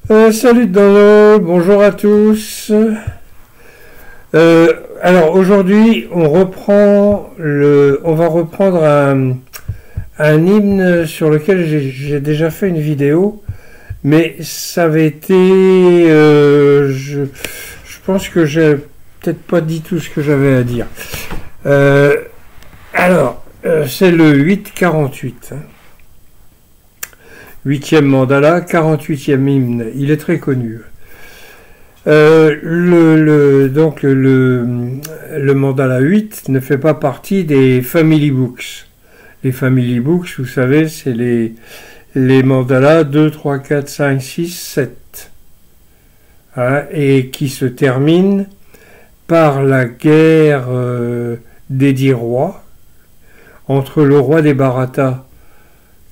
Salut Donald, bonjour à tous. Alors aujourd'hui, on va reprendre un hymne sur lequel j'ai déjà fait une vidéo, mais ça avait été, je pense que j'ai peut-être pas dit tout ce que j'avais à dire. C'est le 848. Huitième mandala, 48e hymne, il est très connu. Donc le mandala 8 ne fait pas partie des family books. Les family books, vous savez, c'est les mandalas 2, 3, 4, 5, 6, 7. Hein, et qui se terminent par la guerre des 10 rois entre le roi des Bharata,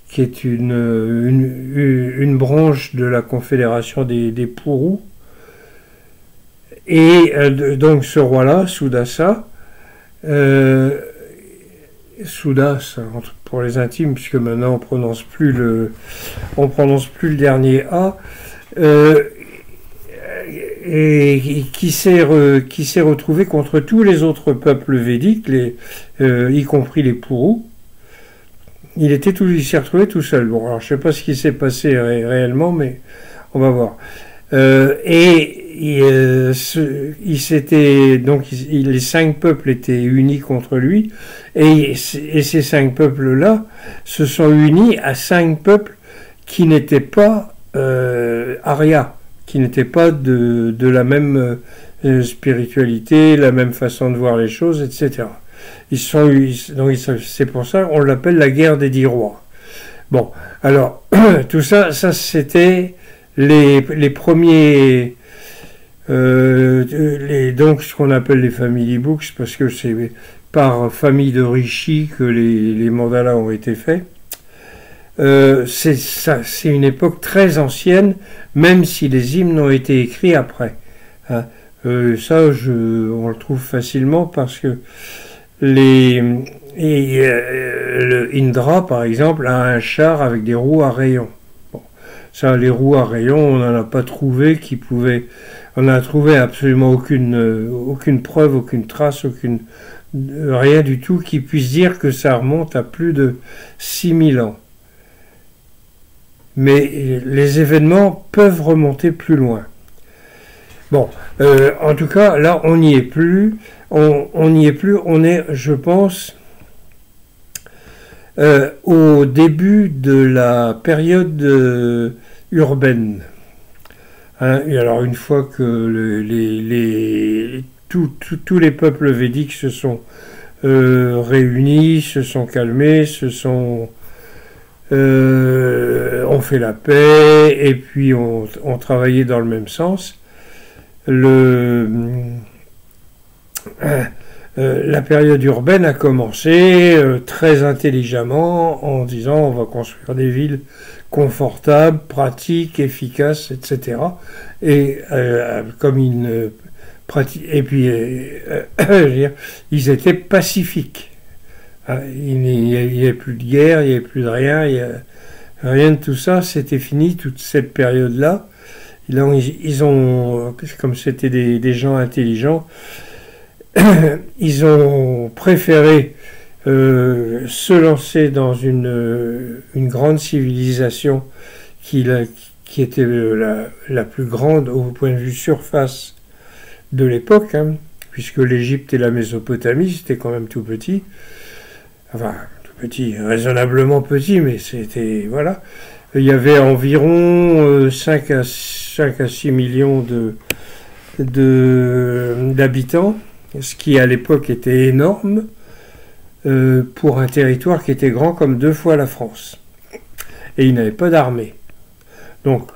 qui est une branche de la confédération des Purus. Et donc ce roi-là, Sudasa, Sudas pour les intimes, puisque maintenant on prononce plus le dernier A, et qui s'est retrouvé contre tous les autres peuples védiques, y compris les Purus. Il s'est retrouvé tout seul. Bon, alors je sais pas ce qui s'est passé réellement, mais on va voir. Les 5 peuples étaient unis contre lui, et ces 5 peuples-là se sont unis à 5 peuples qui n'étaient pas Arya, qui n'étaient pas de la même spiritualité, la même façon de voir les choses, etc. Donc c'est pour ça qu'on l'appelle la guerre des 10 rois. Bon, alors tout ça c'était les premiers, donc ce qu'on appelle les family books, parce que c'est par famille de rishi que les mandalas ont été faits. C'est une époque très ancienne, même si les hymnes ont été écrits après. Hein. On le trouve facilement parce que le Indra, par exemple, a un char avec des roues à rayons. Bon, ça, les roues à rayons, on n'en a pas trouvé on n'a trouvé absolument aucune preuve, aucune trace, rien du tout qui puisse dire que ça remonte à plus de 6000 ans. Mais les événements peuvent remonter plus loin. Bon, en tout cas, là, on n'y est plus. On est, je pense, au début de la période urbaine. Hein, et alors, une fois que tous les peuples védiques se sont réunis, se sont calmés, ont fait la paix, et puis ont travaillé dans le même sens, la période urbaine a commencé très intelligemment en disant on va construire des villes confortables, pratiques, efficaces, etc. Et comme ils ils étaient pacifiques. Il n'y avait plus de guerre, il n'y avait plus de rien, rien de tout ça, c'était fini toute cette période-là. Ils ont, comme c'était des gens intelligents, ils ont préféré se lancer dans une grande civilisation qui était la plus grande au point de vue surface de l'époque, hein, puisque l'Égypte et la Mésopotamie, c'était quand même tout petit. Enfin, tout petit, raisonnablement petit, mais c'était, voilà. Il y avait environ 5 à 6 millions d'habitants, ce qui à l'époque était énorme pour un territoire qui était grand comme 2 fois la France. Et il n'avait pas d'armée. Donc,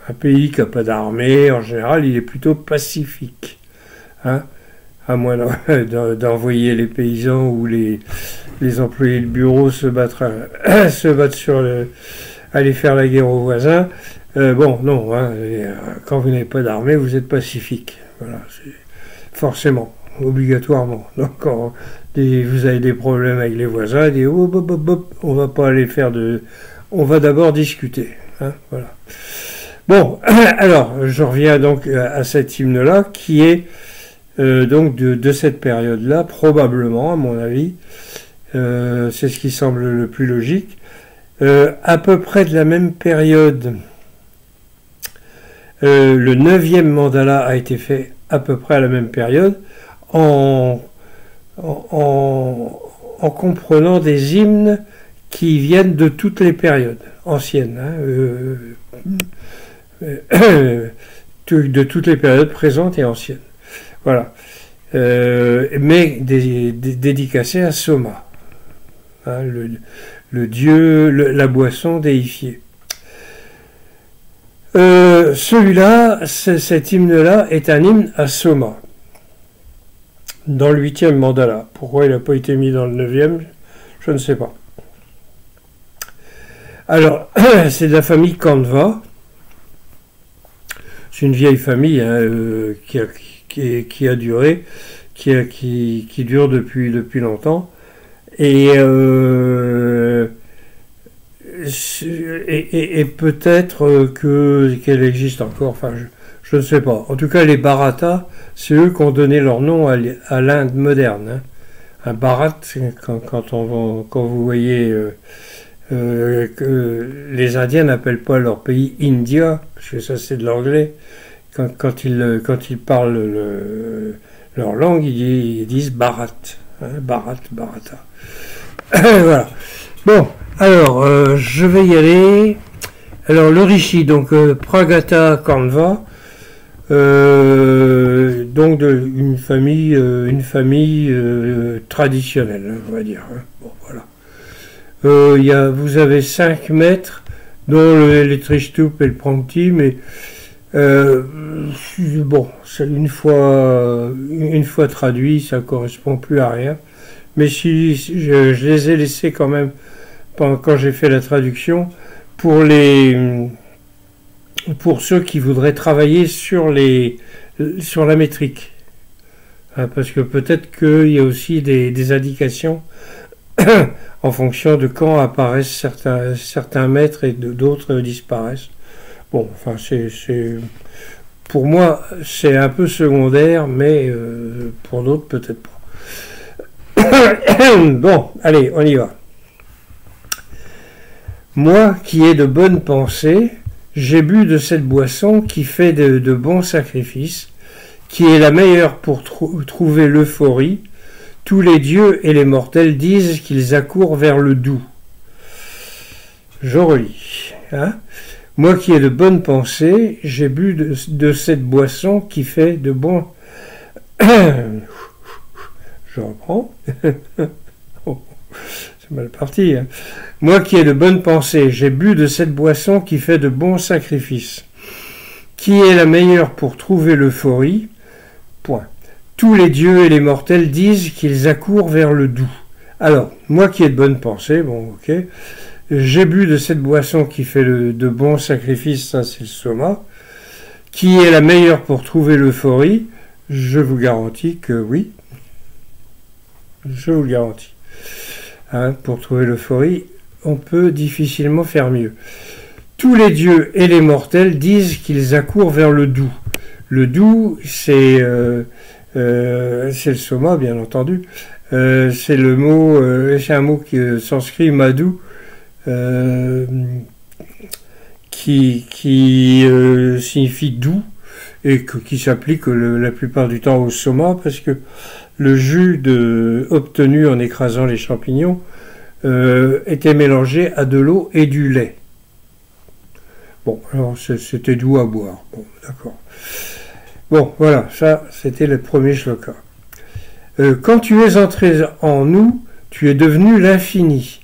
un pays qui n'a pas d'armée, en général, il est plutôt pacifique. Hein, à moins d'envoyer les paysans ou les employés de bureau se battre aller faire la guerre aux voisins. Non, hein, quand vous n'avez pas d'armée, vous êtes pacifique. Voilà, forcément, obligatoirement. Donc, quand vous avez des problèmes avec les voisins, on va pas aller faire on va d'abord discuter. Hein, voilà. Bon, alors, je reviens donc à cet hymne-là, qui est donc de cette période-là, probablement, à mon avis, c'est ce qui semble le plus logique, à peu près de la même période. Le 9e mandala a été fait à peu près à la même période, en comprenant des hymnes qui viennent de toutes les périodes anciennes, de toutes les périodes présentes et anciennes. Voilà. Mais dédicacés à Soma, le dieu, la boisson déifiée. Celui-là, cet hymne-là, est un hymne à Soma, dans le 8e mandala. Pourquoi il n'a pas été mis dans le 9e, je ne sais pas. Alors, c'est de la famille Kandva. C'est une vieille famille qui a duré, qui dure depuis longtemps. Et peut-être qu'elle existe encore, enfin je ne sais pas. En tout cas, les Bharata, c'est eux qui ont donné leur nom à l'Inde moderne. Un Bharat, quand vous voyez que les Indiens n'appellent pas leur pays India, parce que ça c'est de l'anglais. Quand ils parlent leur langue, ils disent Bharat, Bharata. Voilà. Bon, alors je vais y aller. Alors le rishi, donc Praghata Kandva, donc une famille traditionnelle, on va dire. Bon, voilà. Vous avez 5 maîtres, dont le Trishtup et le Prangti, mais bon, une fois traduit, ça correspond plus à rien. Mais si je les ai laissés quand même quand j'ai fait la traduction pour ceux qui voudraient travailler sur la métrique, parce que peut-être qu'il y a aussi des indications en fonction de quand apparaissent certains maîtres et d'autres disparaissent. Bon, enfin pour moi c'est un peu secondaire, mais pour d'autres peut-être pas. Bon, allez, on y va. Moi qui ai de bonnes pensées, j'ai bu de cette boisson qui fait de bons sacrifices, qui est la meilleure pour trouver l'euphorie. Tous les dieux et les mortels disent qu'ils accourent vers le doux. Je relis. Moi qui ai de bonnes pensées, j'ai bu de cette boisson qui fait de bons... Je reprends. Oh, c'est mal parti. Moi qui ai de bonnes pensées, j'ai bu de cette boisson qui fait de bons sacrifices, qui est la meilleure pour trouver l'euphorie. Point. Tous les dieux et les mortels disent qu'ils accourent vers le doux. Alors, moi qui ai de bonnes pensées, bon, ok, j'ai bu de cette boisson qui fait de bons sacrifices, ça c'est le soma, qui est la meilleure pour trouver l'euphorie. Je vous garantis que oui. Je vous le garantis. Pour trouver l'euphorie, on peut difficilement faire mieux. Tous les dieux et les mortels disent qu'ils accourent vers le doux. Le doux, c'est le soma, bien entendu. C'est le mot, c'est un mot sanskrit madhu, qui signifie doux et qui s'applique la plupart du temps au soma, parce que le jus obtenu en écrasant les champignons était mélangé à de l'eau et du lait. Bon, alors c'était doux à boire. Bon, d'accord. Bon, voilà, ça, c'était le premier shloka. Quand tu es entré en nous, tu es devenu l'infini,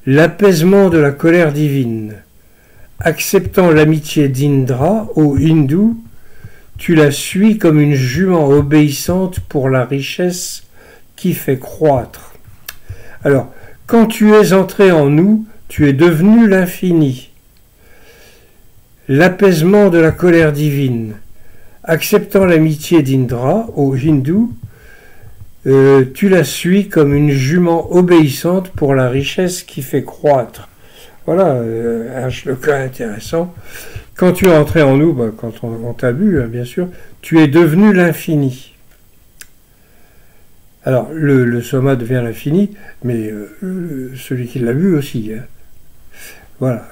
l'apaisement de la colère divine. Acceptant l'amitié d'Indra, ô hindou, tu la suis comme une jument obéissante pour la richesse qui fait croître. Alors, quand tu es entré en nous, tu es devenu l'infini, l'apaisement de la colère divine. Acceptant l'amitié d'Indra, ô hindou, tu la suis comme une jument obéissante pour la richesse qui fait croître. voilà, un shloka intéressant. Quand tu es entré en nous, bah, quand on t'a bu, bien sûr, tu es devenu l'infini. Alors, le soma devient l'infini, mais celui qui l'a bu aussi. Hein. Voilà.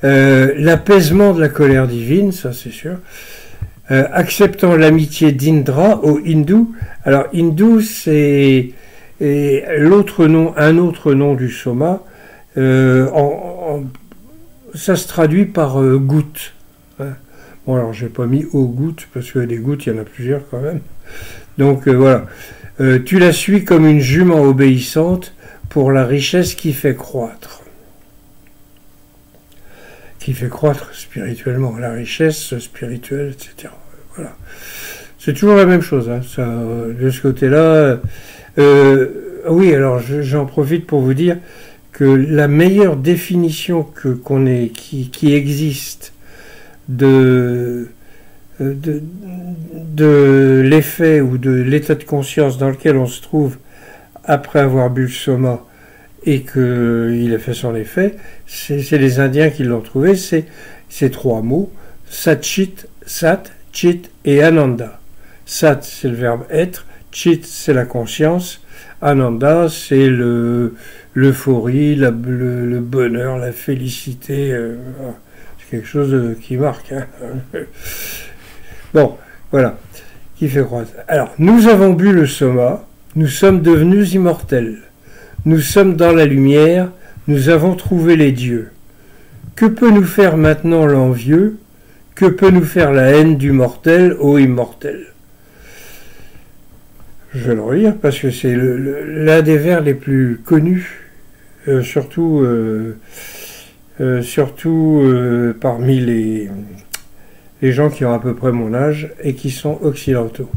L'apaisement de la colère divine, ça c'est sûr. Acceptant l'amitié d'Indra au hindou. Alors, hindou, c'est l'autre nom, un autre nom du soma. Ça se traduit par goutte. Hein. Bon, alors, j'ai pas mis aux gouttes, parce que des gouttes, il y en a plusieurs quand même. Donc, voilà. Tu la suis comme une jument obéissante pour la richesse qui fait croître. Qui fait croître spirituellement, la richesse spirituelle, etc. Voilà. C'est toujours la même chose, hein, ça, de ce côté-là. Oui, alors j'en profite pour vous dire que la meilleure définition qui existe de l'effet ou de l'état de conscience dans lequel on se trouve après avoir bu le soma et qu'il a fait son effet, c'est les Indiens qui l'ont trouvé, c'est ces trois mots, Sat-Chit, Sat, Chit et Ananda. Sat, c'est le verbe être, Chit, c'est la conscience, Ananda, c'est l'euphorie, le bonheur, la félicité, c'est quelque chose qui marque. Hein. Bon, voilà, qui fait croître. Alors, nous avons bu le soma, nous sommes devenus immortels. Nous sommes dans la lumière, nous avons trouvé les dieux. Que peut nous faire maintenant l'envieux? Que peut nous faire la haine du mortel, ô immortel? Je vais le relire parce que c'est l'un des vers les plus connus, surtout parmi les gens qui ont à peu près mon âge et qui sont occidentaux.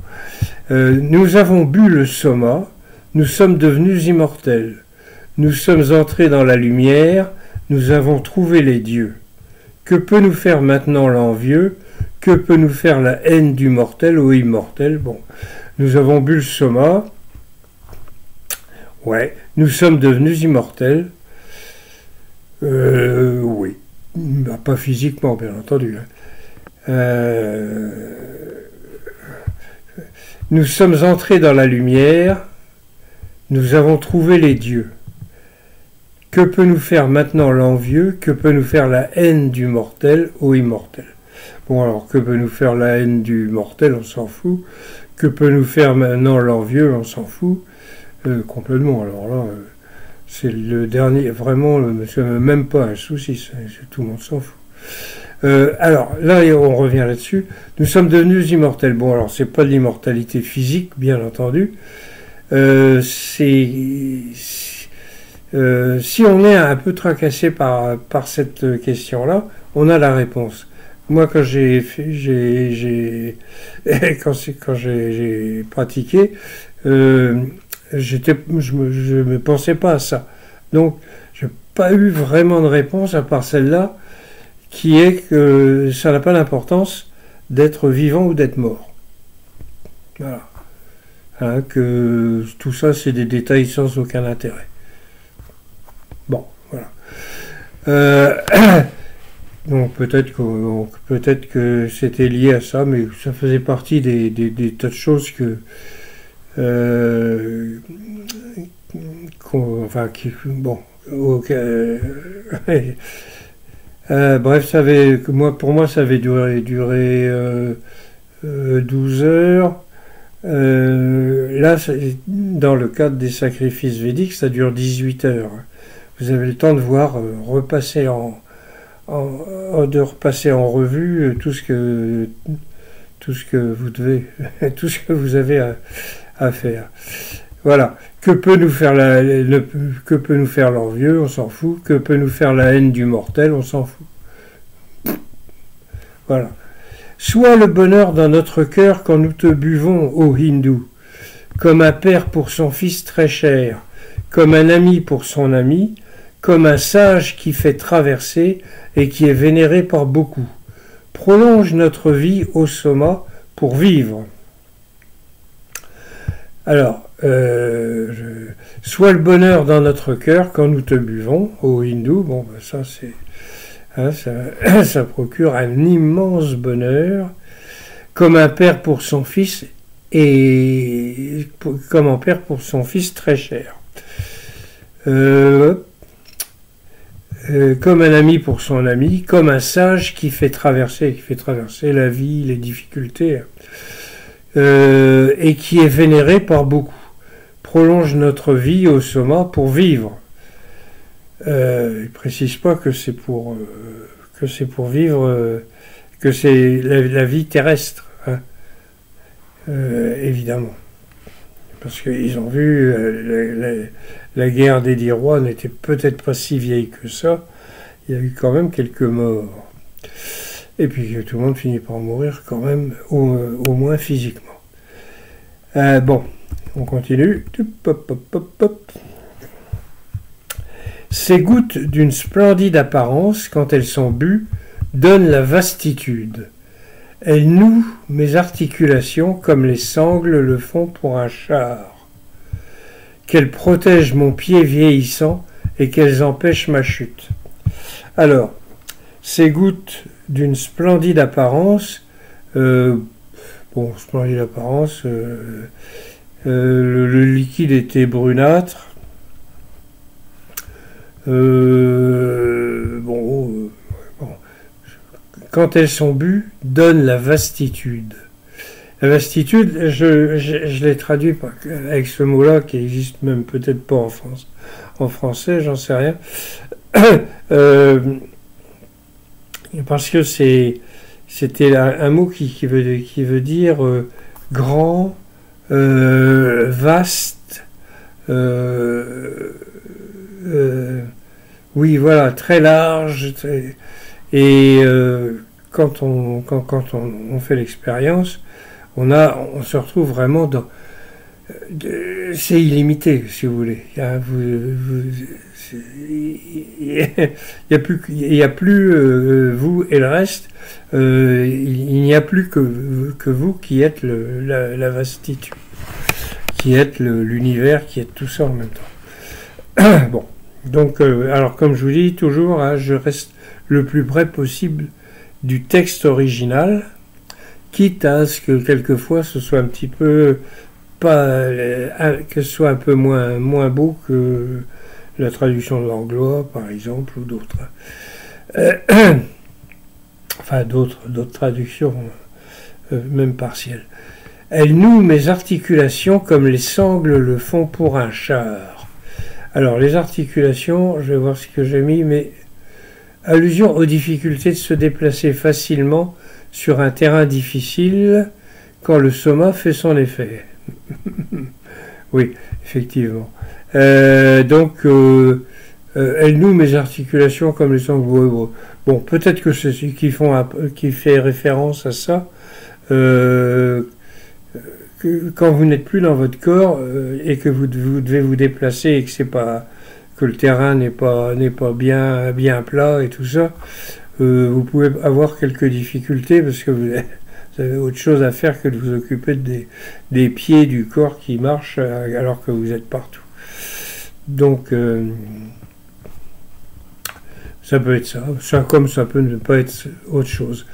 Nous avons bu le soma, nous sommes devenus immortels. Nous sommes entrés dans la lumière, nous avons trouvé les dieux. Que peut nous faire maintenant l'envieux? Que peut nous faire la haine du mortel, ô immortel? Bon, nous avons bu le soma. Ouais, nous sommes devenus immortels. Oui. Bah, pas physiquement, bien entendu. Hein. Nous sommes entrés dans la lumière. Nous avons trouvé les dieux. Que peut nous faire maintenant l'envieux? Que peut nous faire la haine du mortel, ô immortel? Bon, alors, que peut nous faire la haine du mortel? On s'en fout. Que peut nous faire maintenant l'envieux? On s'en fout. Complètement. Alors là, c'est le dernier. Vraiment, c'est même pas un souci. Tout le monde s'en fout. Alors, là, on revient là-dessus. Nous sommes devenus immortels. Bon, alors, c'est pas de l'immortalité physique, bien entendu. Si on est un peu tracassé par cette question-là, on a la réponse. Moi, quand j'ai pratiqué, je me pensais pas à ça. Donc, j'ai pas eu vraiment de réponse à part celle-là, qui est que ça n'a pas d'importance d'être vivant ou d'être mort. Voilà. Hein, que tout ça, c'est des détails sans aucun intérêt. Bon, voilà. Donc peut-être que c'était lié à ça, mais ça faisait partie des tas de choses que bon, okay, bref, pour moi, ça avait duré 12 heures. Là, dans le cadre des sacrifices védiques, ça dure 18 heures. Vous avez le temps de voir, de repasser en revue tout ce que vous avez à faire. Voilà. Que peut nous faire l'envieux? On s'en fout. Que peut nous faire la haine du mortel? On s'en fout. Voilà. Sois le bonheur dans notre cœur quand nous te buvons, ô hindou, comme un père pour son fils très cher, comme un ami pour son ami, comme un sage qui fait traverser et qui est vénéré par beaucoup. Prolonge notre vie au soma pour vivre. Alors, Sois le bonheur dans notre cœur quand nous te buvons, ô hindou. Bon, ben ça c'est, hein, ça procure un immense bonheur, comme un père pour son fils et comme un père pour son fils très cher. Comme un ami pour son ami, comme un sage qui fait traverser la vie, les difficultés, et qui est vénéré par beaucoup. Prolonge notre vie au soma pour vivre. Il ne précise pas que c'est pour vivre, que c'est la vie terrestre, hein, évidemment. Parce qu'ils ont vu, la guerre des 10 rois n'était peut-être pas si vieille que ça. Il y a eu quand même quelques morts. Et puis tout le monde finit par mourir quand même, au moins physiquement. Bon, on continue. Ces gouttes d'une splendide apparence, quand elles sont bues, donnent la vastitude. Elles nouent mes articulations comme les sangles le font pour un char. Qu'elles protègent mon pied vieillissant et qu'elles empêchent ma chute. Alors, ces gouttes d'une splendide apparence, splendide apparence, le liquide était brunâtre. Quand elles sont bues, donne la vastitude. La vastitude, je l'ai traduit avec ce mot-là qui n'existe même peut-être pas en français, j'en sais rien. Parce que c'était un mot qui veut dire grand, vaste, oui voilà, très large, et quand on fait l'expérience, on se retrouve vraiment dans... c'est illimité, si vous voulez. Il n'y a plus vous et le reste. Il n'y a plus que vous qui êtes la vastitude, qui êtes l'univers, qui êtes tout ça en même temps. Bon, donc, alors comme je vous dis toujours, hein, je reste le plus près possible du texte original, quitte à ce que quelquefois ce soit un petit peu que ce soit un peu moins beau que la traduction de l'anglois, par exemple, ou d'autres. Enfin, d'autres traductions, même partielles. Elle noue mes articulations comme les sangles le font pour un char. Alors, les articulations, je vais voir ce que j'ai mis, mais allusion aux difficultés de se déplacer facilement sur un terrain difficile quand le soma fait son effet. Oui, effectivement. Donc, elle noue mes articulations comme les sangles. Bon, peut-être que c'est ce qui fait référence à ça. Quand vous n'êtes plus dans votre corps et que vous devez vous déplacer et que le terrain n'est pas bien plat et tout ça, vous pouvez avoir quelques difficultés parce que vous avez autre chose à faire que de vous occuper des pieds du corps qui marchent alors que vous êtes partout. Donc, ça peut être ça, comme ça peut ne pas être autre chose.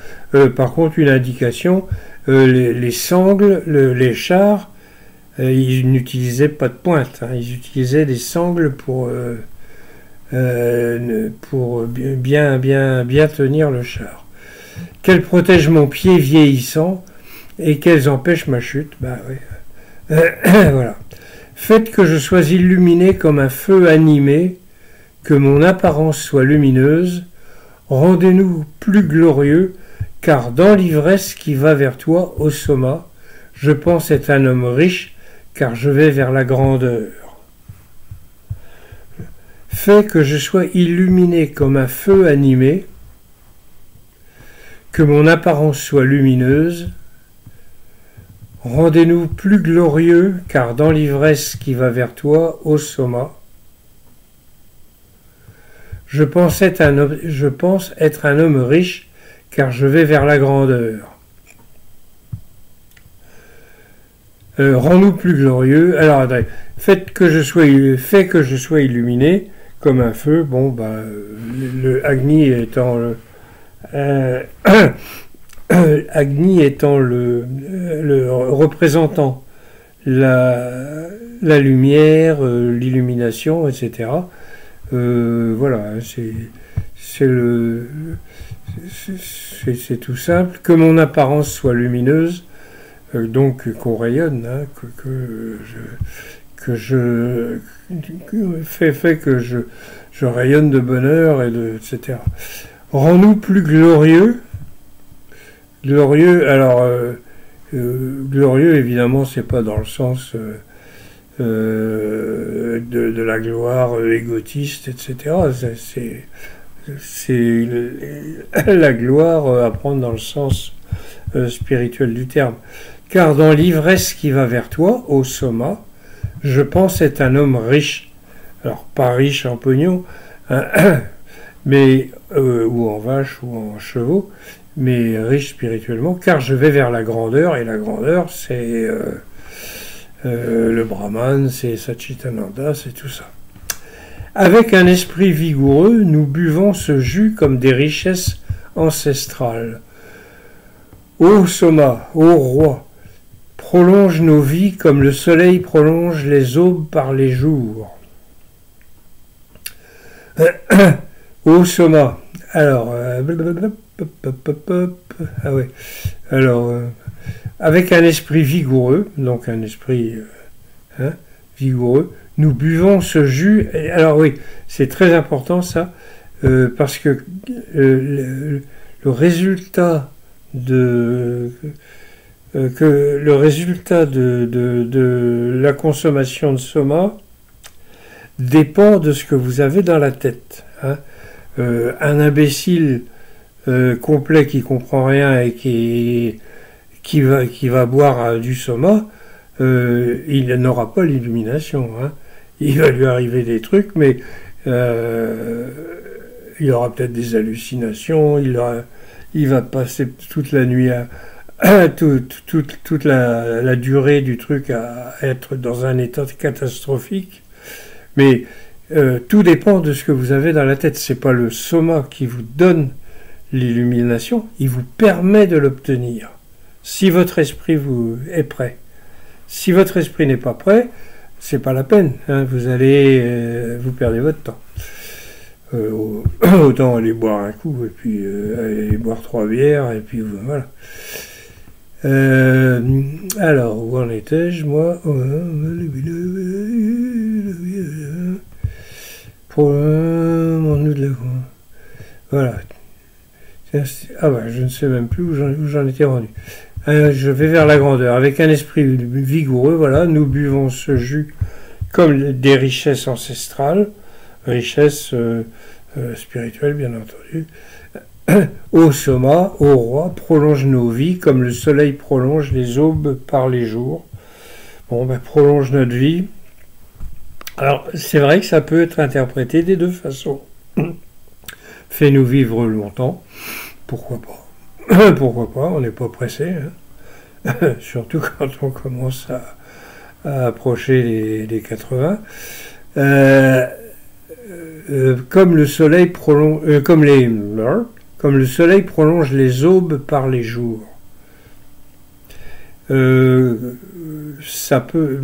Par contre, une indication, les sangles, les chars, ils n'utilisaient pas de pointe, hein, ils utilisaient des sangles pour bien tenir le char. Qu'elles protègent mon pied vieillissant et qu'elles empêchent ma chute. Bah oui. Voilà. Faites que je sois illuminé comme un feu animé, que mon apparence soit lumineuse. Rendez-nous plus glorieux, car dans l'ivresse qui va vers toi, ô soma, je pense être un homme riche, car je vais vers la grandeur. Fais que je sois illuminé comme un feu animé, que mon apparence soit lumineuse. Rendez-nous plus glorieux, car dans l'ivresse qui va vers toi, ô soma, je pense être un homme riche, car je vais vers la grandeur. Rends-nous plus glorieux. Alors, attendez, fais que je sois illuminé comme un feu. Bon, bah, le Agni étant Agni étant le représentant la lumière, l'illumination, etc. Voilà, c'est tout simple. Que mon apparence soit lumineuse, donc qu'on rayonne, hein, fait que je rayonne de bonheur etc. Rends-nous plus glorieux. Glorieux, alors glorieux évidemment c'est pas dans le sens de la gloire égotiste, etc. C'est la gloire à prendre dans le sens spirituel du terme. Car dans l'ivresse qui va vers toi, ô Soma, je pense être un homme riche. Alors pas riche en pognon, hein, mais ou en vaches ou en chevaux, mais riche spirituellement, car je vais vers la grandeur, et la grandeur c'est le Brahman, c'est Satchitananda, c'est tout ça. Avec un esprit vigoureux, nous buvons ce jus comme des richesses ancestrales. Ô Soma, ô roi, prolonge nos vies comme le soleil prolonge les aubes par les jours. Ô Soma, alors, ah ouais, alors, avec un esprit vigoureux, donc un esprit vigoureux, nous buvons ce jus. Alors oui, c'est très important ça, parce que le résultat de la consommation de soma dépend de ce que vous avez dans la tête. Hein. Un imbécile complet qui comprend rien et qui va boire du soma, il n'aura pas l'illumination. Hein. Il va lui arriver des trucs, mais il aura peut-être des hallucinations, il va passer toute la nuit toute la durée du truc à être dans un état catastrophique. Mais tout dépend de ce que vous avez dans la tête. C'est pas le soma qui vous donne l'illumination, il vous permet de l'obtenir. Si votre esprit est prêt. Si votre esprit n'est pas prêt, c'est pas la peine. Hein, vous perdez votre temps. Autant aller boire un coup et puis aller boire 3 bières et puis voilà. Alors, où en étais-je, moi? Pour mon nous de la... Voilà. Ah bah, je ne sais même plus où j'en étais rendu. Je vais vers la grandeur. Avec un esprit vigoureux, voilà, nous buvons ce jus comme des richesses ancestrales, richesses spirituelles, bien entendu. Ô Soma, ô roi, prolonge nos vies comme le soleil prolonge les aubes par les jours. Bon, ben, prolonge notre vie. Alors, c'est vrai que ça peut être interprété des deux façons. Fais-nous vivre longtemps. Pourquoi pas? Pourquoi pas? On n'est pas pressé. Hein. Surtout quand on commence à approcher les 80. Comme le soleil prolonge... Comme le soleil prolonge les aubes par les jours. Ça peut,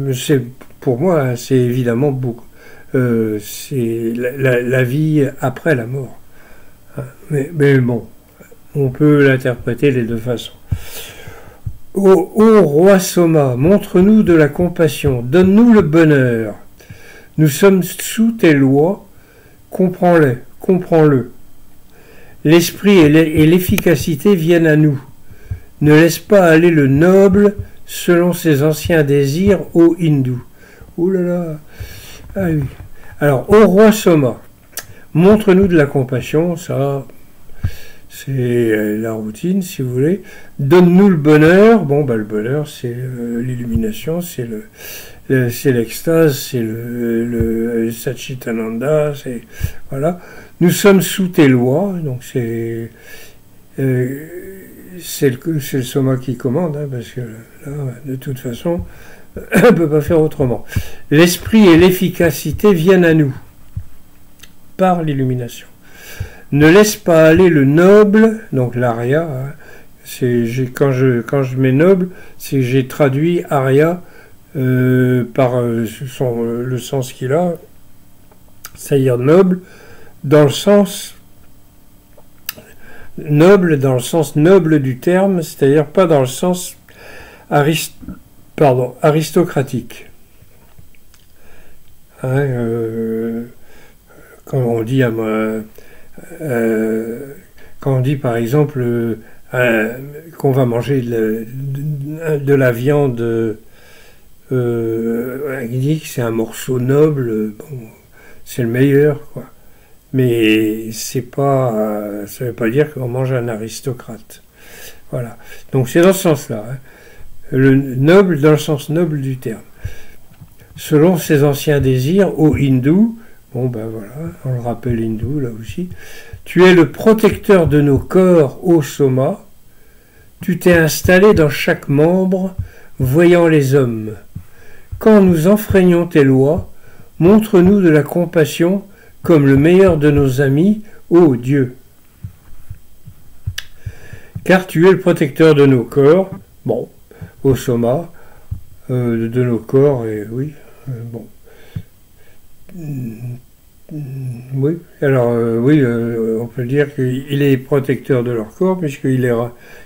pour moi, c'est évidemment beaucoup. C'est la vie après la mort. Mais bon, on peut l'interpréter les deux façons. Ô roi Soma, montre-nous de la compassion, donne-nous le bonheur. Nous sommes sous tes lois, comprends-le. L'esprit et l'efficacité viennent à nous. Ne laisse pas aller le noble selon ses anciens désirs, ô hindou. Ouh là là. Ah oui. Alors, ô roi Soma, montre-nous de la compassion, ça, c'est la routine, si vous voulez. Donne-nous le bonheur. Bon, bah, le bonheur, c'est l'illumination, c'est l'extase, c'est le Satchitananda, c'est voilà. Nous sommes sous tes lois, donc c'est le Soma qui commande, hein, parce que là, de toute façon, On ne peut pas faire autrement. L'esprit et l'efficacité viennent à nous par l'illumination. Ne laisse pas aller le noble, donc l'aria. Hein, quand je mets noble, c'est que j'ai traduit aria par le sens qu'il a, c'est-à-dire noble, dans le sens noble du terme, c'est-à-dire pas dans le sens aristocratique. Hein, quand on dit quand on dit par exemple qu'on va manger de la viande, il dit que c'est un morceau noble, bon, c'est le meilleur, quoi. Mais c'est pas, ça veut pas dire qu'on mange un aristocrate. Voilà. Donc c'est dans ce sens-là. Hein. Le noble dans le sens noble du terme. Selon ses anciens désirs, ô hindou, bon ben voilà, on le rappelle hindou là aussi, tu es le protecteur de nos corps, ô Soma, tu t'es installé dans chaque membre, voyant les hommes. Quand nous enfreignons tes lois, montre-nous de la compassion comme le meilleur de nos amis, ô Dieu. Car tu es le protecteur de nos corps, bon, ô Soma, de nos corps, et oui, bon. Oui, alors oui, on peut dire qu'il est protecteur de leur corps puisqu'il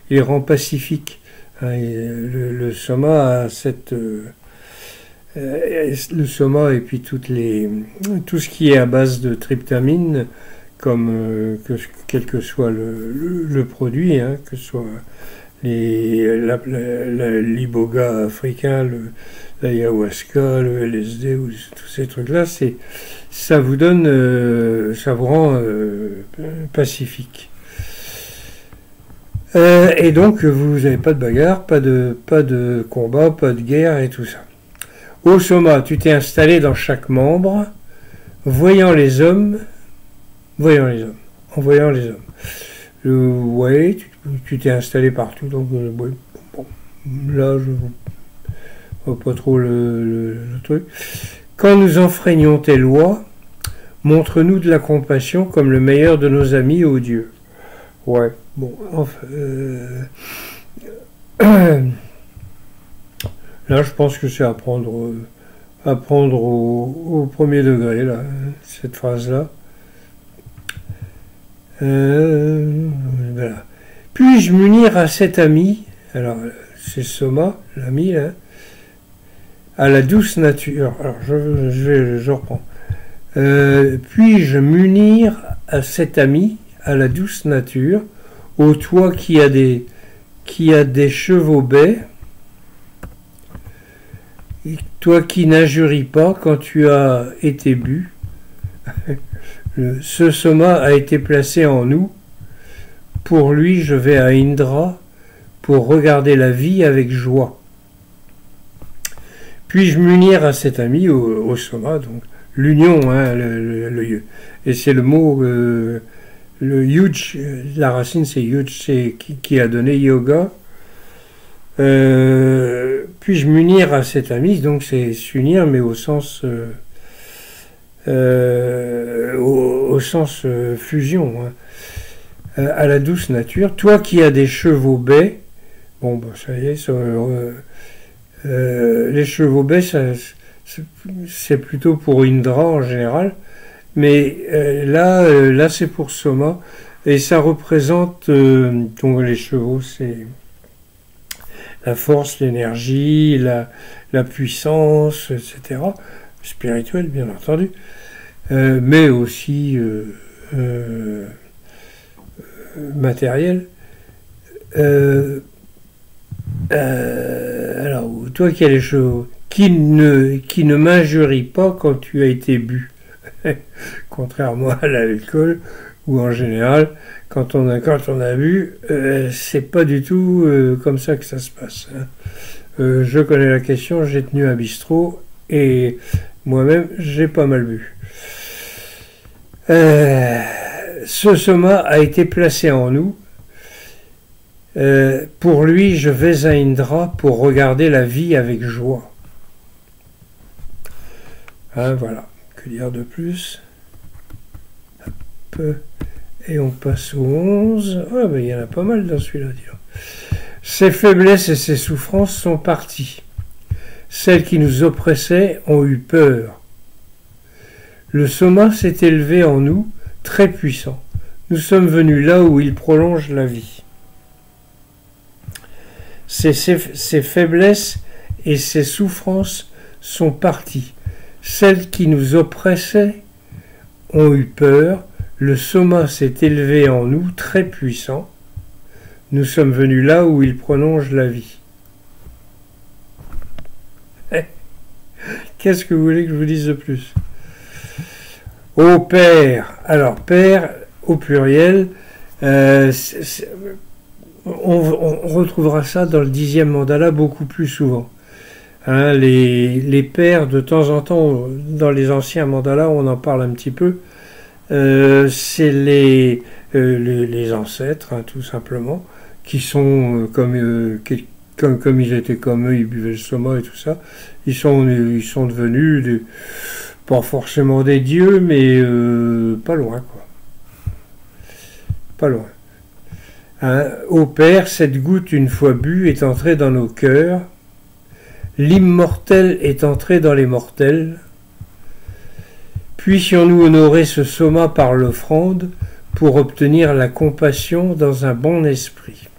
les rend pacifiques. Hein, le soma a cette le soma et puis tout ce qui est à base de tryptamine, comme quel que soit le produit, hein, que ce soit l'iboga africain, l'ayahuasca, le LSD, ou tous ces trucs-là, ça vous donne, ça vous rend pacifique. Et donc, vous n'avez pas de bagarre, pas de combat, pas de guerre et tout ça. Ô Soma, tu t'es installé dans chaque membre, en voyant les hommes. Ouais, tu t'es installé partout, donc ouais, bon, là, je vois pas trop le truc. Quand nous enfreignons tes lois, montre-nous de la compassion comme le meilleur de nos amis, ô Dieu. Ouais, bon, enfin, là, je pense que c'est à prendre au premier degré, là, cette phrase-là. Voilà. Puis-je m'unir à cet ami, alors c'est Soma, l'ami, là, à la douce nature. Alors, je reprends. Puis-je m'unir à cet ami, à la douce nature, ô toi qui a des chevaux bais, toi qui n'injuries pas quand tu as été bu, ce Soma a été placé en nous. Pour lui, je vais à Indra pour regarder la vie avec joie. Puis-je m'unir à cet ami, au Soma, donc l'union, hein, et c'est le mot, le yuj, la racine c'est yuj, c'est qui a donné yoga. Puis-je m'unir à cet ami, donc c'est s'unir, mais au sens fusion, hein, à la douce nature. Toi qui as des chevaux bais, bon, bah, ça y est, les chevaux bais, c'est plutôt pour Indra en général, mais là c'est pour Soma, et ça représente, donc les chevaux, c'est la force, l'énergie, la puissance, etc., spirituelle bien entendu, mais aussi matériel. Alors, toi qui as les chevaux, qui ne m'injurie pas quand tu as été bu, contrairement à l'alcool, où en général, quand on a bu, c'est pas du tout comme ça que ça se passe. Hein. Je connais la question, j'ai tenu un bistrot, et moi-même, j'ai pas mal bu. Ce Soma a été placé en nous. Pour lui, je vais à Indra pour regarder la vie avec joie. Hein, voilà. Que dire de plus? Hop. Et on passe au 11. Ah, mais il y en a pas mal dans celui-là, dis donc. Ses faiblesses et ses souffrances sont parties. Celles qui nous oppressaient ont eu peur. Le soma s'est élevé en nous, très puissant. Nous sommes venus là où il prolonge la vie. Ses faiblesses et ses souffrances sont parties. Celles qui nous oppressaient ont eu peur. Le soma s'est élevé en nous, très puissant. Nous sommes venus là où il prolonge la vie. Qu'est-ce que vous voulez que je vous dise de plus? Ô Père, alors Père au pluriel, on retrouvera ça dans le 10e mandala beaucoup plus souvent. Hein, les pères, de temps en temps, dans les anciens mandalas, on en parle un petit peu, c'est les ancêtres, hein, tout simplement, qui sont comme ils étaient comme eux, ils buvaient le soma et tout ça, ils sont devenus pas forcément des dieux, mais pas loin, quoi. Pas loin. Hein, ô Père, cette goutte, une fois bue, est entrée dans nos cœurs. L'immortel est entré dans les mortels. Puissions-nous honorer ce soma par l'offrande pour obtenir la compassion dans un bon esprit.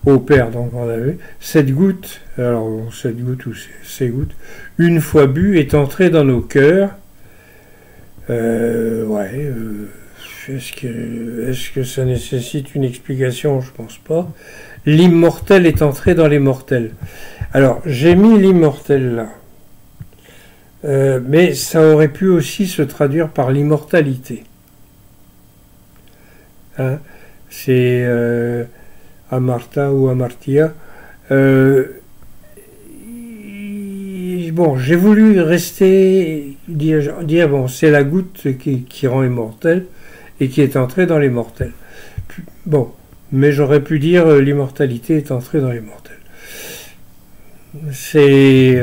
Ô Père, donc on a vu, cette goutte, alors cette goutte ou ces gouttes, une fois bue, est entrée dans nos cœurs. Est-ce que ça nécessite une explication? Je pense pas. L'immortel est entré dans les mortels. Alors, j'ai mis l'immortel là. Mais ça aurait pu aussi se traduire par l'immortalité. Hein, c'est Amarta ou Amartia. Bon, j'ai voulu rester, dire bon, c'est la goutte qui rend immortel et qui est entrée dans les mortels. Bon, mais j'aurais pu dire l'immortalité est entrée dans les mortels. C'est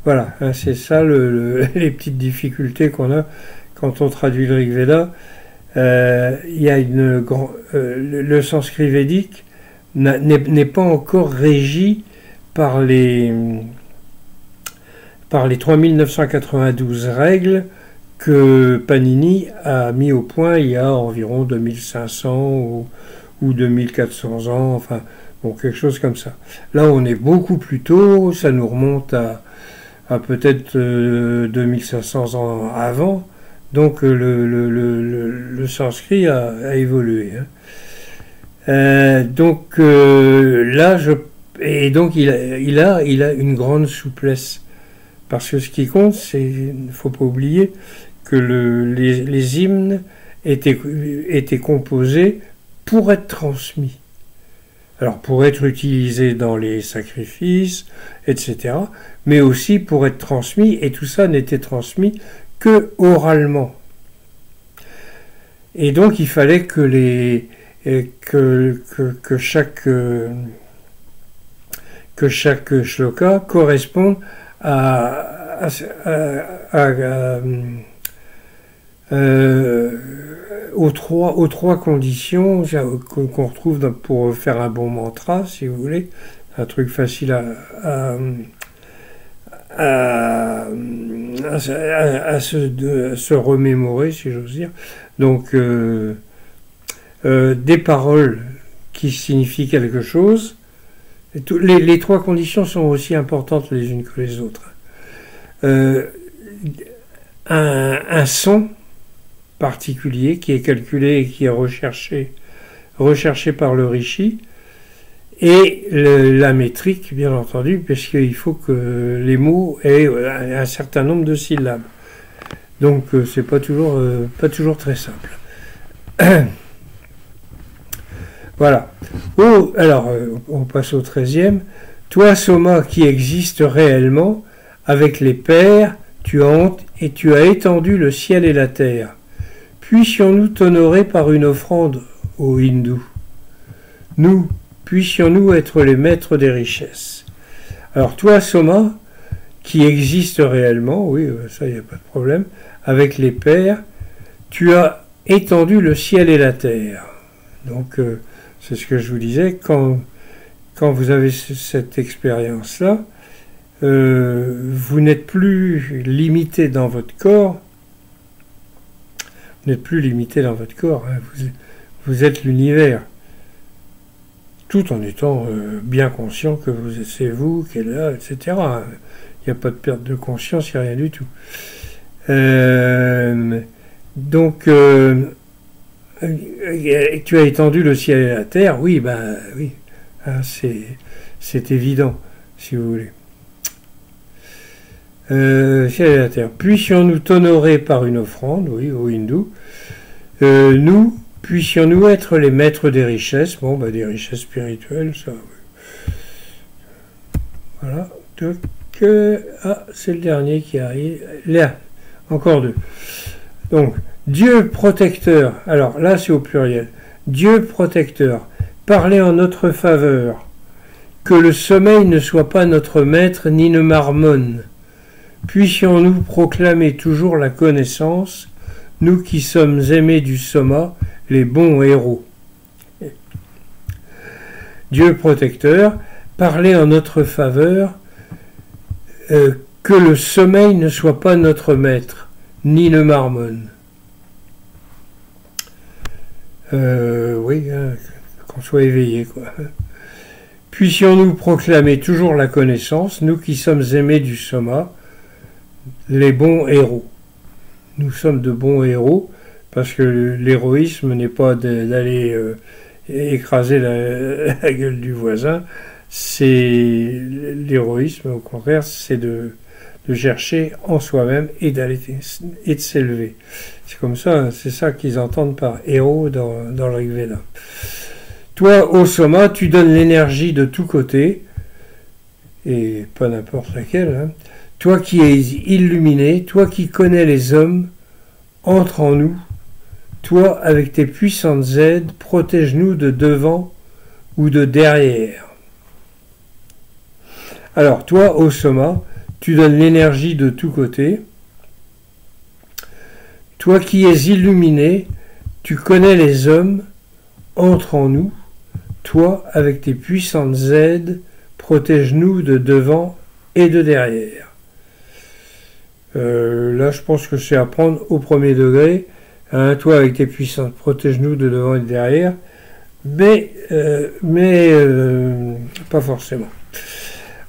voilà, hein, c'est ça les petites difficultés qu'on a quand on traduit le Rig Veda. Il y a le sanskrit védique n'est pas encore régi par les 3992 règles que Panini a mis au point il y a environ 2500 ou 2400 ans, enfin bon, quelque chose comme ça. Là on est beaucoup plus tôt, ça nous remonte à peut-être 2500 ans avant, donc le sanskrit a évolué. Hein. Donc là, donc il a une grande souplesse. Parce que ce qui compte, il ne faut pas oublier que les hymnes étaient composés pour être transmis. Alors pour être utilisés dans les sacrifices, etc. Mais aussi pour être transmis, et tout ça n'était transmis que oralement. Et donc il fallait que chaque shloka corresponde aux trois conditions qu'on retrouve pour faire un bon mantra, si vous voulez, un truc facile à se remémorer, si j'ose dire. Donc des paroles qui signifient quelque chose. Les trois conditions sont aussi importantes les unes que les autres. Un son particulier qui est calculé et qui est recherché par le rishi, et la métrique, bien entendu, puisqu'il faut que les mots aient un certain nombre de syllabes. Donc c'est pas toujours très simple. Voilà. Alors, on passe au 13e. Toi, Soma, qui existe réellement, avec les pères, tu as étendu le ciel et la terre. Puissions-nous t'honorer par une offrande, ô hindou? Puissions-nous être les maîtres des richesses? Alors, toi, Soma, qui existe réellement, oui, ça, il n'y a pas de problème, avec les pères, tu as étendu le ciel et la terre. Donc, c'est ce que je vous disais, quand vous avez cette expérience-là, vous n'êtes plus limité dans votre corps, hein, vous êtes l'univers, tout en étant bien conscient que c'est vous qui êtes là, etc. Il n'y a pas de perte de conscience, il n'y a rien du tout. Donc, tu as étendu le ciel et la terre, oui, oui, hein, c'est évident, si vous voulez. Ciel et la terre. Puissions-nous t'honorer par une offrande, oui, aux hindous. Nous, puissions-nous être les maîtres des richesses, des richesses spirituelles, ça, oui. Voilà. Donc, c'est le dernier qui arrive. Là, encore deux. Donc, Dieu protecteur, alors là c'est au pluriel, Dieu protecteur, parlez en notre faveur, que le sommeil ne soit pas notre maître ni ne marmonne. Puissions-nous proclamer toujours la connaissance, nous qui sommes aimés du soma, les bons héros. Dieu protecteur, parlez en notre faveur, que le sommeil ne soit pas notre maître, ni ne marmonne. Oui, qu'on soit éveillé, quoi. Puissions-nous proclamer toujours la connaissance, nous qui sommes aimés du soma, les bons héros. Nous sommes de bons héros, parce que l'héroïsme n'est pas d'aller écraser la gueule du voisin, c'est l'héroïsme, au contraire, c'est de chercher en soi-même et de s'élever. C'est comme ça, c'est ça qu'ils entendent par héros dans le Rig Veda. Toi, ô Soma, tu donnes l'énergie de tous côtés, et pas n'importe laquelle, hein. Toi qui es illuminé, toi qui connais les hommes, entre en nous. Toi, avec tes puissantes aides, protège-nous de devant ou de derrière. Alors, toi, ô Soma, tu donnes l'énergie de tous côtés. Toi qui es illuminé, tu connais les hommes, entre en nous. Toi, avec tes puissantes aides, protège-nous de devant et de derrière. Là, je pense que c'est à prendre au premier degré. Hein, toi, avec tes puissantes, protège-nous de devant et de derrière. Mais pas forcément.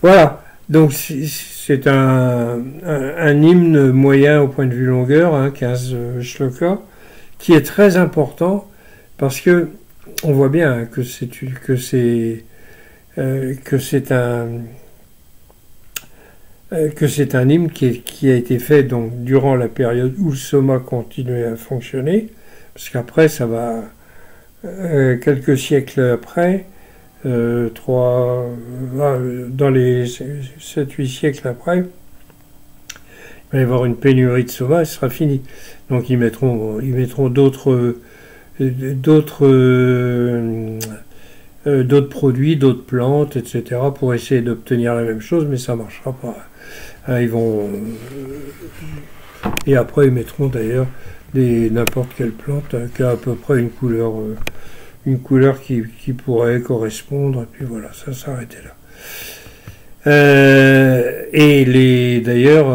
Voilà. Donc, c'est un hymne moyen au point de vue longueur, hein, 15 shlokas, qui est très important parce que on voit bien que c'est un hymne qui a été fait donc durant la période où le soma continuait à fonctionner, parce qu'après ça va quelques siècles après, dans les 7-8 siècles après, il va y avoir une pénurie de soma et ce sera fini. Donc ils mettront d'autres produits, d'autres plantes, etc. pour essayer d'obtenir la même chose, mais ça ne marchera pas. Ils vont et après ils mettront d'ailleurs n'importe quelle plante qui a à peu près une couleur qui pourrait correspondre, et puis voilà, ça s'arrêtait là. Et d'ailleurs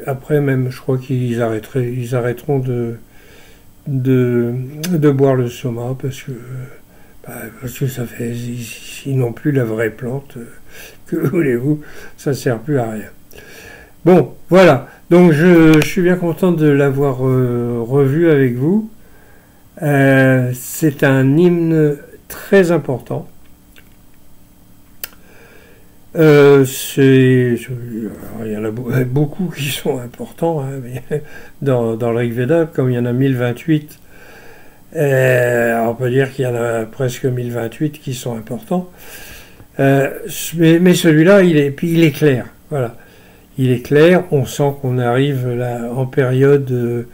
après même, je crois qu'ils arrêteront de boire le soma parce que ça fait, ils n'ont plus la vraie plante, que voulez-vous, ça sert plus à rien. Bon, voilà, donc je suis bien content de l'avoir revu avec vous. C'est un hymne très important. Il y en a beaucoup qui sont importants, hein, mais dans le Rig Veda, comme il y en a 1028, on peut dire qu'il y en a presque 1028 qui sont importants. Mais celui-là, il est clair. Voilà. Il est clair, on sent qu'on arrive là en période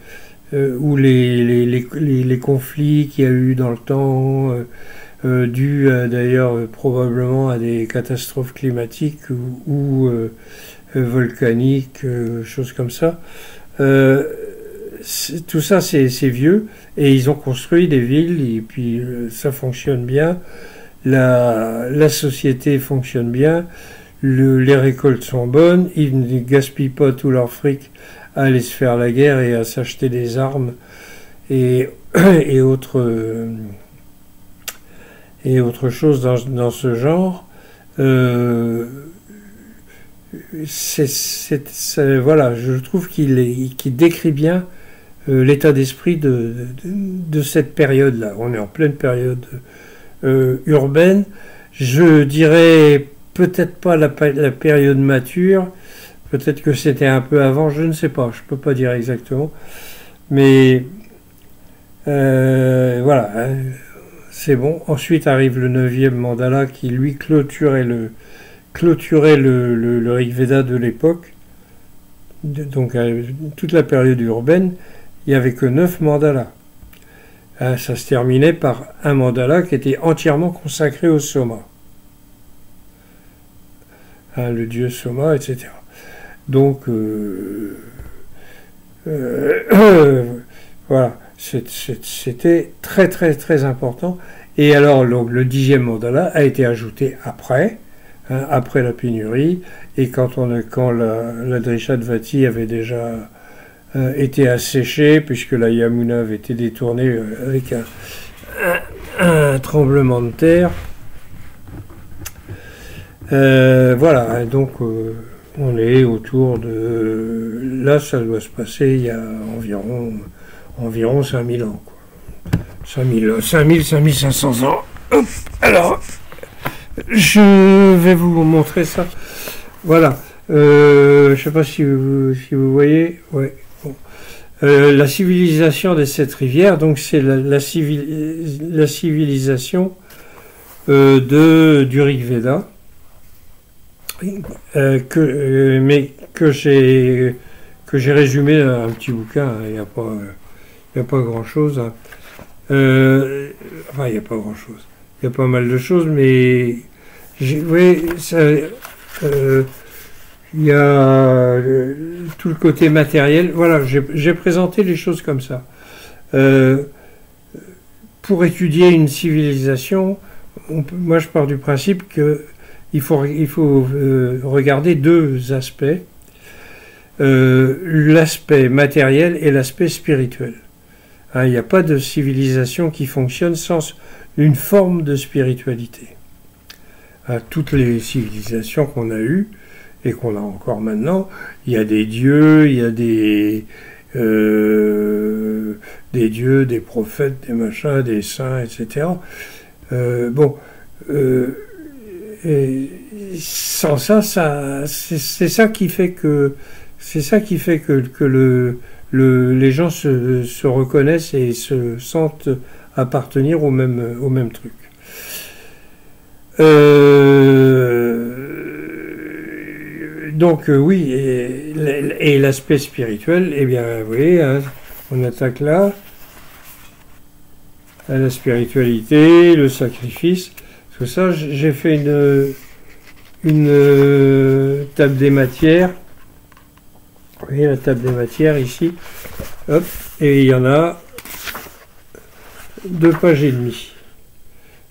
où les conflits qu'il y a eu dans le temps, dû d'ailleurs probablement à des catastrophes climatiques ou volcaniques, choses comme ça. Tout ça, c'est vieux, et ils ont construit des villes, et puis ça fonctionne bien, la société fonctionne bien, les récoltes sont bonnes, ils ne gaspillent pas tout leur fric à aller se faire la guerre et à s'acheter des armes et, et autres choses dans ce genre. Voilà, je trouve qu'il décrit bien l'état d'esprit de cette période-là. On est en pleine période urbaine. Je dirais peut-être pas la période mature, peut-être que c'était un peu avant, je ne sais pas, je peux pas dire exactement. Mais voilà, hein, c'est bon. Ensuite arrive le 9e mandala qui lui clôturait le Rig Veda de l'époque. Donc toute la période urbaine, il n'y avait que 9 mandalas. Ça se terminait par un mandala qui était entièrement consacré au Soma. Le dieu Soma, etc. Donc, voilà, c'était très très très important. Et alors, le 10e mandala a été ajouté après, hein, après la pénurie, et quand la Drishabhati avait déjà été asséchée, puisque la Yamuna avait été détournée avec un tremblement de terre. Voilà, donc on est autour de... Là, ça doit se passer il y a environ 5000 ans, quoi. 5500 ans. Hop, alors, je vais vous montrer ça. Voilà. Je ne sais pas si vous voyez. Ouais. Bon. La civilisation des 7 rivières, donc c'est la civilisation du Rig Veda. Mais que j'ai résumé dans un petit bouquin. Il n'y a pas grand chose. Hein. Enfin, il n'y a pas grand chose. Il y a pas mal de choses, mais oui, il y a tout le côté matériel. Voilà, j'ai présenté les choses comme ça. Pour étudier une civilisation, moi je pars du principe que il faut regarder deux aspects, l'aspect matériel et l'aspect spirituel. Hein, il n'y a pas de civilisation qui fonctionne sans une forme de spiritualité. Hein, toutes les civilisations qu'on a eues et qu'on a encore maintenant, il y a des dieux, il y a des dieux, des prophètes, des machins, des saints, etc. Et sans ça, c'est ça qui fait que les gens se reconnaissent et se sentent appartenir au même truc. Donc oui, et l'aspect spirituel, eh bien, vous voyez, hein, on attaque là, à la spiritualité, le sacrifice. Tout ça, j'ai fait une table des matières. Vous voyez la table des matières ici. Hop, et il y en a 2 pages et demie.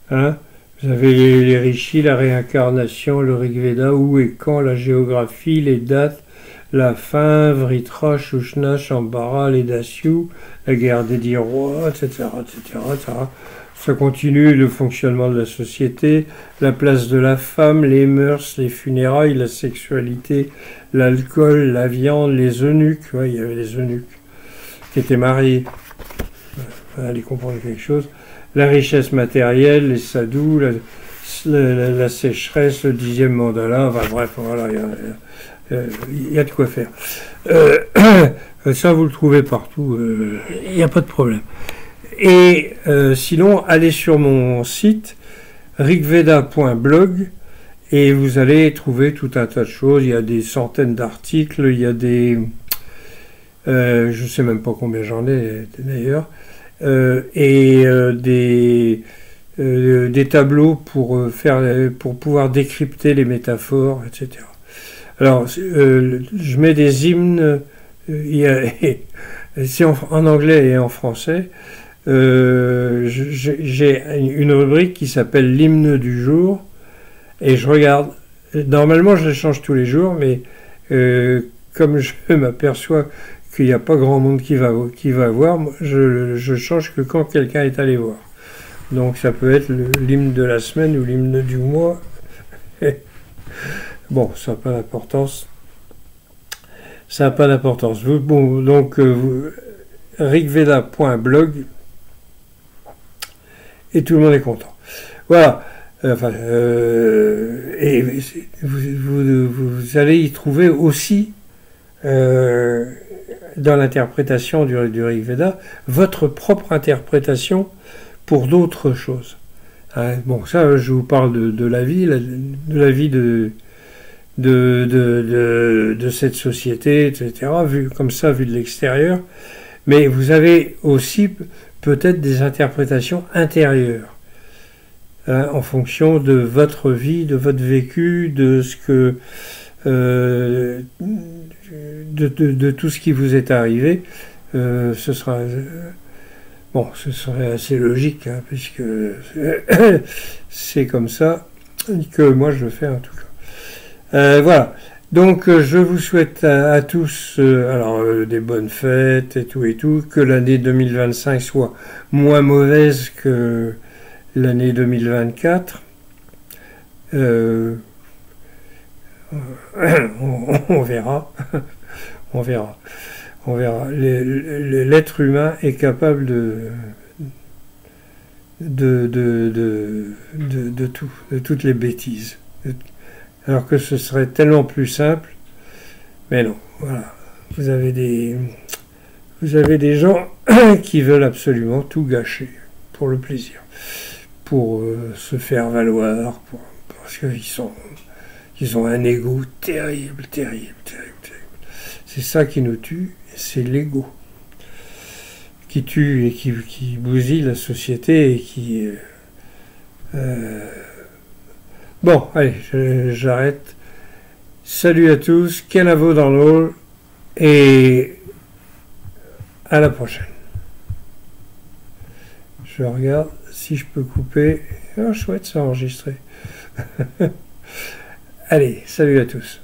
Hein, vous avez les rishis, la réincarnation, le Rig Veda, où et quand, la géographie, les dates, la fin, Vritra, Shushna, Shambhara, les Dasyu, la guerre des 10 rois, etc., etc., etc. Ça continue le fonctionnement de la société, la place de la femme, les mœurs, les funérailles, la sexualité, l'alcool, la viande, les eunuques. Ouais, il y avait les eunuques qui étaient mariés. Allez comprendre quelque chose. La richesse matérielle, les sadhus, la sécheresse, le 10e mandala. Enfin bref, voilà, il y a de quoi faire. Ça, vous le trouvez partout. Il n'y a pas de problème. Et sinon, allez sur mon site rigveda.blog et vous allez trouver tout un tas de choses. Il y a des centaines d'articles, il y a des... je ne sais même pas combien j'en ai d'ailleurs. des tableaux pour pouvoir décrypter les métaphores, etc. Alors, je mets des hymnes, c'est en anglais et en français. J'ai une rubrique qui s'appelle l'hymne du jour, et je regarde. Normalement, je le change tous les jours, mais comme je m'aperçois qu'il n'y a pas grand monde qui va voir, je change que quand quelqu'un est allé voir. Donc ça peut être l'hymne de la semaine ou l'hymne du mois. Bon, ça n'a pas d'importance. Ça n'a pas d'importance. Bon, donc rigveda.blog, et tout le monde est content. Voilà. Et vous allez y trouver aussi, dans l'interprétation du Rig Veda, votre propre interprétation pour d'autres choses. Hein, bon, ça, je vous parle de la vie, de cette société, etc., vu comme ça, vu de l'extérieur. Mais vous avez aussi peut-être des interprétations intérieures, hein, en fonction de votre vie, de votre vécu, de ce que de tout ce qui vous est arrivé. Ce serait assez logique, hein, puisque c'est comme ça que moi je le fais en tout cas. Voilà. Donc je vous souhaite à tous des bonnes fêtes et tout, que l'année 2025 soit moins mauvaise que l'année 2024. On verra. On verra. L'être humain est capable de tout, de toutes les bêtises. Alors que ce serait tellement plus simple. Mais non, voilà. Vous avez des gens qui veulent absolument tout gâcher pour le plaisir, pour se faire valoir, parce qu'ils ont un ego terrible. C'est ça qui nous tue, c'est l'ego qui tue et qui bousille la société et qui... Bon, allez, j'arrête. Salut à tous, Kenavo dans l'eau, et à la prochaine. Je regarde si je peux couper. Oh, chouette, c'est enregistré. Allez, salut à tous.